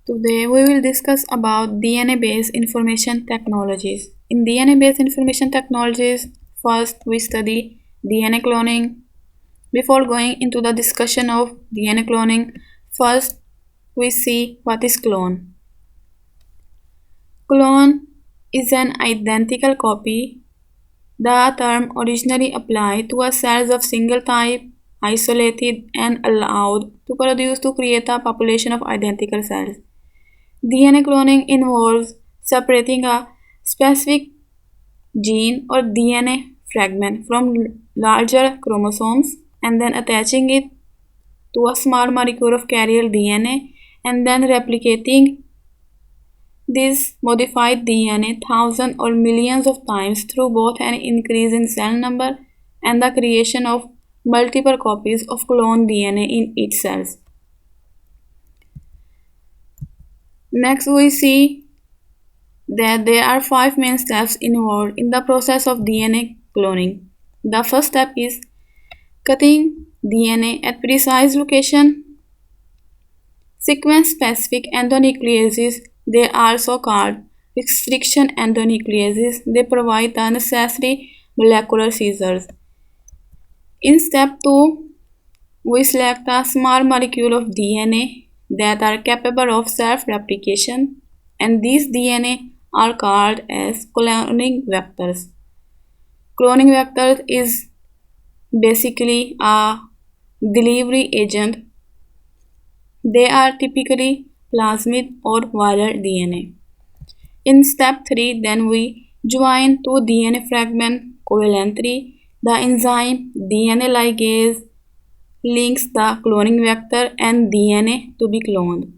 Today we will discuss about DNA-based information technologies. In DNA-based information technologies, first we study DNA cloning. Before going into the discussion of DNA cloning, first we see what is clone. Clone is an identical copy. The term originally applied to a cells of single type, isolated and allowed to produce to create a population of identical cells. DNA cloning involves separating a specific gene or DNA fragment from larger chromosomes and then attaching it to a small molecule of carrier DNA and then replicating this modified DNA thousands or millions of times through both an increase in cell number and the creation of multiple copies of cloned DNA in each cell. Next we see that there are five main steps involved in the process of DNA cloning. The first step is cutting DNA at precise location. Sequence specific endonucleases, they are also called restriction endonucleases, they provide the necessary molecular scissors. In step 2, we select a small molecule of DNA that are capable of self-replication, and these DNA are called as cloning vectors. Cloning vector is basically a delivery agent. They are typically plasmid or viral DNA. In step 3, then we join two DNA fragments covalently. The enzyme DNA ligase links the cloning vector and DNA to be cloned.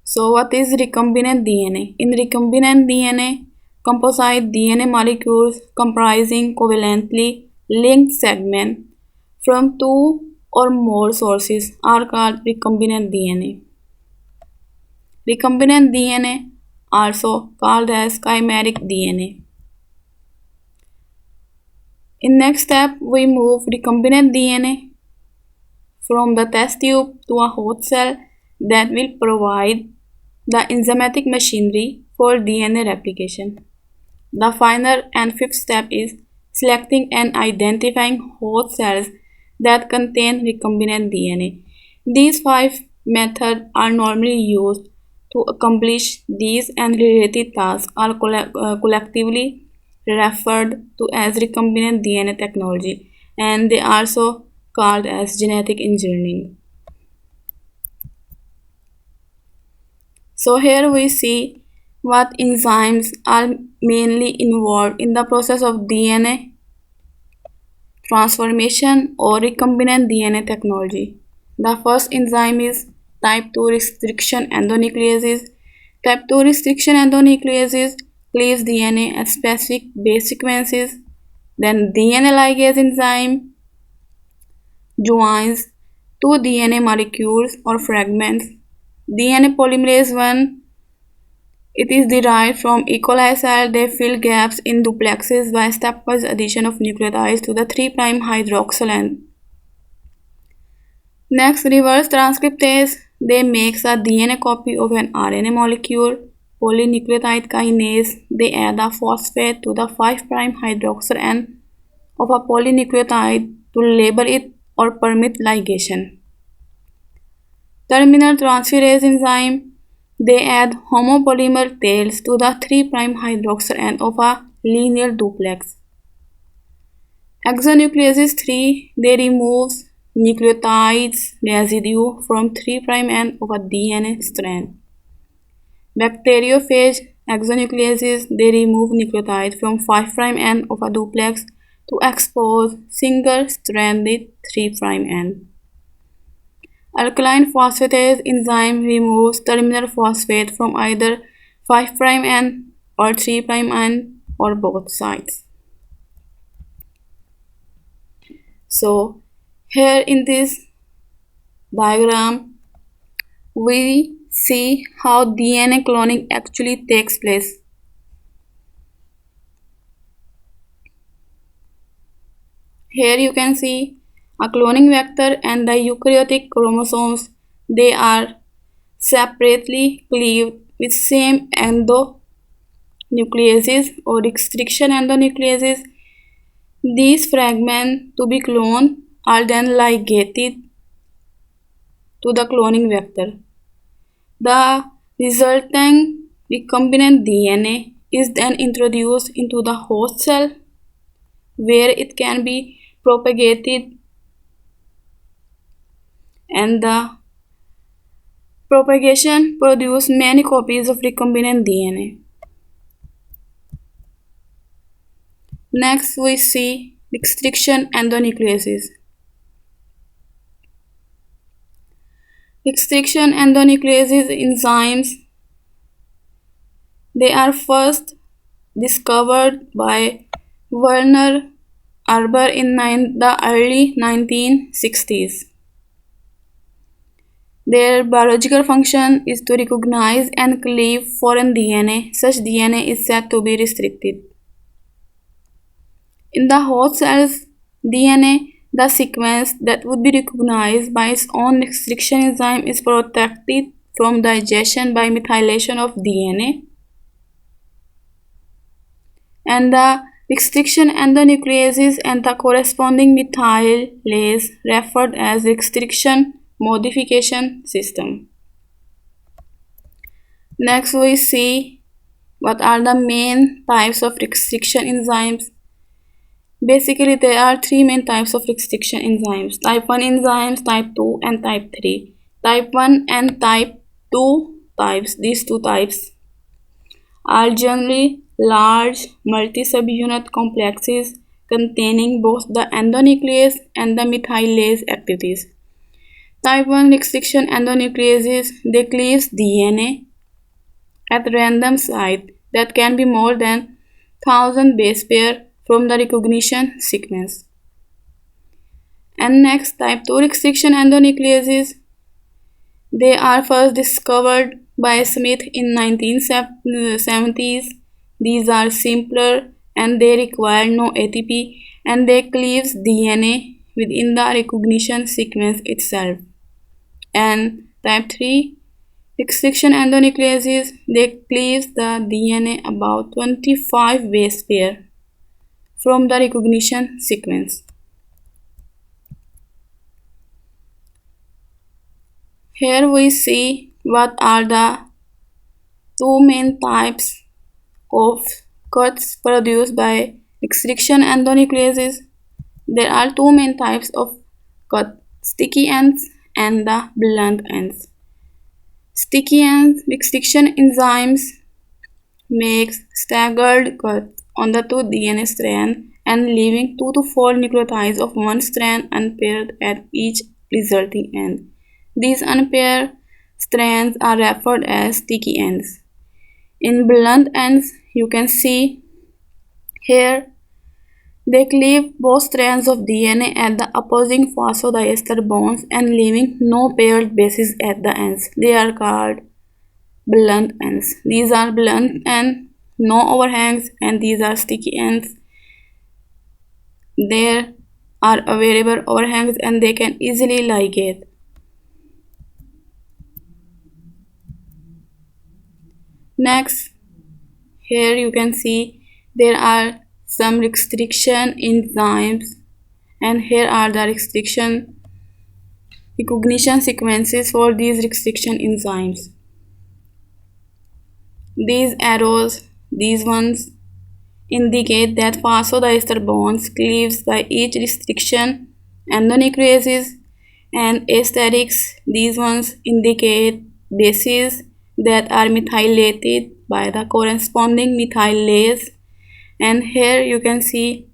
So what is recombinant DNA? In recombinant DNA, composite DNA molecules comprising covalently linked segments from two or more sources are called recombinant DNA. Recombinant DNA, also called as chimeric DNA. In next step, we move recombinant DNA from the test tube to a host cell that will provide the enzymatic machinery for DNA replication. The final and fifth step is selecting and identifying host cells that contain recombinant DNA. These five methods are normally used to accomplish these and related tasks are collectively referred to as recombinant DNA technology, and they are also called as genetic engineering. So here we see what enzymes are mainly involved in the process of DNA transformation or recombinant DNA technology. The first enzyme is type 2 restriction endonucleases. Type 2 restriction endonucleases cleaves DNA at specific base sequences. Then DNA ligase enzyme joins two DNA molecules or fragments. DNA polymerase 1, it is derived from E. coli cell. They fill gaps in duplexes by stepwise addition of nucleotides to the 3' hydroxyl end. Next, reverse transcriptase. They makes a DNA copy of an RNA molecule. Polynucleotide kinase. They add a phosphate to the 5' hydroxyl end of a polynucleotide to label it or permit ligation. Terminal transferase enzyme, they add homopolymer tails to the 3' hydroxyl end of a linear duplex. Exonucleases 3, they removes nucleotides residue from 3' end of a DNA strand. Bacteriophage exonucleases, they remove nucleotides from 5' end of a duplex to expose single-stranded 3' end. Alkaline phosphatase enzyme removes terminal phosphate from either 5' end or 3' end or both sides. So here in this diagram we see how DNA cloning actually takes place. Here you can see a cloning vector and the eukaryotic chromosomes. they are separately cleaved with same endonucleases or restriction endonucleases. These fragments to be cloned are then ligated to the cloning vector. The resulting recombinant DNA is then introduced into the host cell where it can be propagated, and the propagation produces many copies of recombinant DNA. Next we see restriction endonucleases. Restriction endonucleases enzymes, they are first discovered by Werner Erber in the early 1960s. Their biological function is to recognize and cleave foreign DNA. Such DNA is said to be restricted. In the host cell's DNA, the sequence that would be recognized by its own restriction enzyme is protected from digestion by methylation of DNA. And the restriction endonucleases and the corresponding methylase referred as restriction modification system. Next we see what are the main types of restriction enzymes. Basically there are three main types of restriction enzymes: type 1 enzymes, type 2 and type 3. Type 1 and type 2 types, these two types are generally large multi-subunit complexes containing both the endonuclease and the methylase activities. Type 1 restriction endonucleases, they cleave DNA at random site that can be more than 1000 base pair from the recognition sequence. And next, type 2 restriction endonucleases, they are first discovered by Smith in 1970s. These are simpler and they require no ATP and they cleave DNA within the recognition sequence itself. And type 3 restriction endonucleases, they cleave the DNA about 25 base pair from the recognition sequence. Here we see what are the two main types of cuts produced by restriction endonucleases. There are two main types of cut: sticky ends and the blunt ends. Sticky ends restriction enzymes makes staggered cuts on the two DNA strands and leaving 2 to 4 nucleotides of one strand unpaired at each resulting end. These unpaired strands are referred as sticky ends. In blunt ends, you can see here they cleave both strands of DNA at the opposing phosphodiester bonds and leaving no paired bases at the ends. They are called blunt ends. These are blunt and no overhangs, and these are sticky ends. There are available overhangs and they can easily ligate. Next, here you can see there are some restriction enzymes, and here are the restriction recognition sequences for these restriction enzymes. These arrows, these ones, indicate that phosphodiester bonds cleaves by each restriction endonucleases, and asterisks, these ones indicate bases that are methylated by the corresponding methylase. And here you can see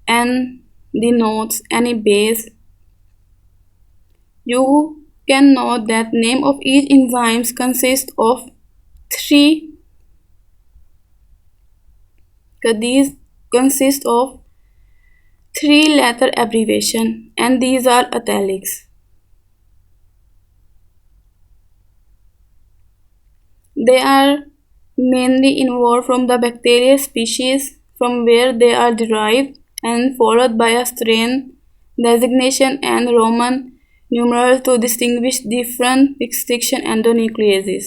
N denotes any base. You can note that name of each enzyme consists of these consist of three letter abbreviation, and these are italics. They are mainly involved from the bacteria species from where they are derived and followed by a strain designation and Roman numerals to distinguish different restriction endonucleases.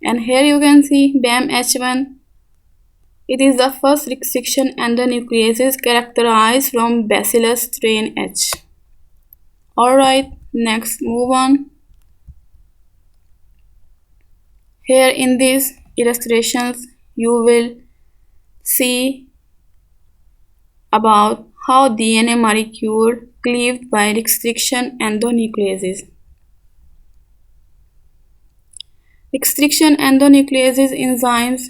And here you can see BAMH1. It is the first restriction endonuclease characterized from Bacillus strain H. Alright, next move on. Here in these illustrations you will see about how DNA molecule cleaved by restriction endonucleases. Restriction endonucleases enzymes,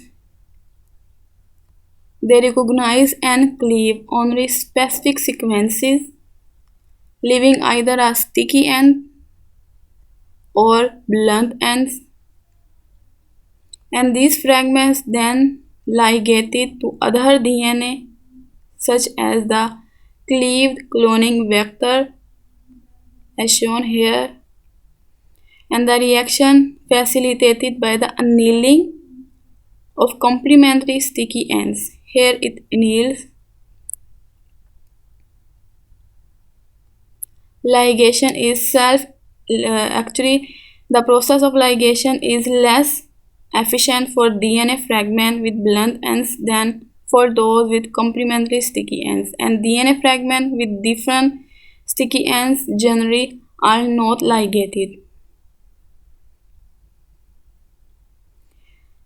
they recognize and cleave only specific sequences, leaving either a sticky end or blunt ends, and these fragments then ligated to other DNA such as the cleaved cloning vector as shown here, and the reaction facilitated by the annealing of complementary sticky ends. Here it anneals. Ligation is actually the process of ligation is less efficient for DNA fragment with blunt ends than for those with complementary sticky ends, and DNA fragment with different sticky ends generally are not ligated.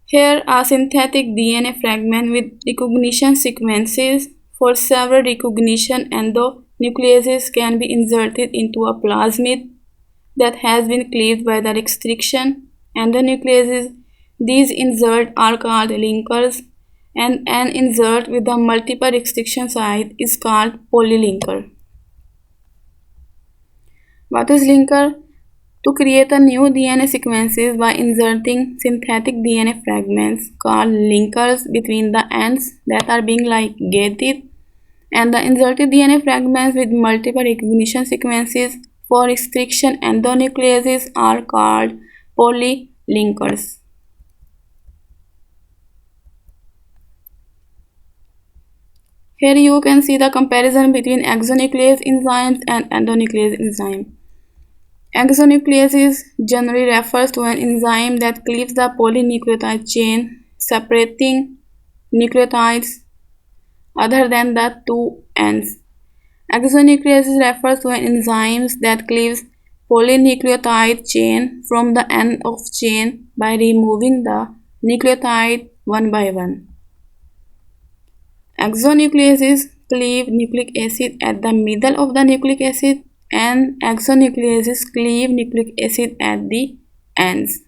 Here are synthetic DNA fragment with recognition sequences. For several recognition endonucleases can be inserted into a plasmid that has been cleaved by the restriction endonucleases. These inserts are called linkers, and an insert with a multiple restriction site is called polylinker. What is linker? To create a new DNA sequences by inserting synthetic DNA fragments called linkers between the ends that are being ligated, and the inserted DNA fragments with multiple recognition sequences for restriction endonucleases are called polylinkers. Here you can see the comparison between exonuclease enzymes and endonuclease enzyme. Exonucleases generally refers to an enzyme that cleaves the polynucleotide chain, separating nucleotides other than the two ends. Exonucleases refers to an enzyme that cleaves polynucleotide chain from the end of chain by removing the nucleotide one by one. Exonucleases cleave nucleic acid at the middle of the nucleic acid, and exonucleases cleave nucleic acid at the ends.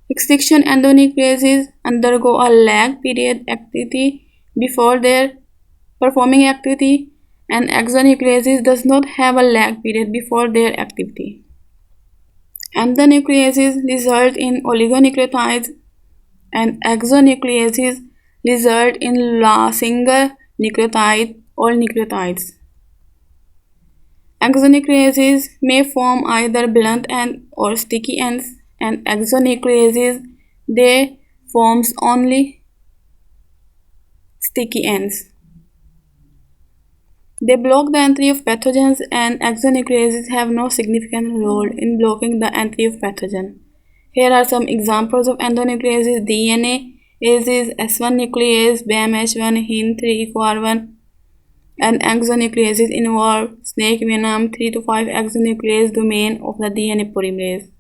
Restriction endonucleases undergo a lag period activity before their performing activity, and exonucleases does not have a lag period before their activity. Endonucleases result in oligonucleotides, and exonucleases result in single nucleotide or nucleotides. Exonucleases may form either blunt ends or sticky ends, and exonucleases they forms only sticky ends. They block the entry of pathogens, and exonucleases have no significant role in blocking the entry of pathogen. Here are some examples of endonucleases: DNA is S1 nuclease, BAMH1, HIN3-EcoR1, and exonucleases involve snake venom 3 to 5 exonuclease domain of the DNA polymerase.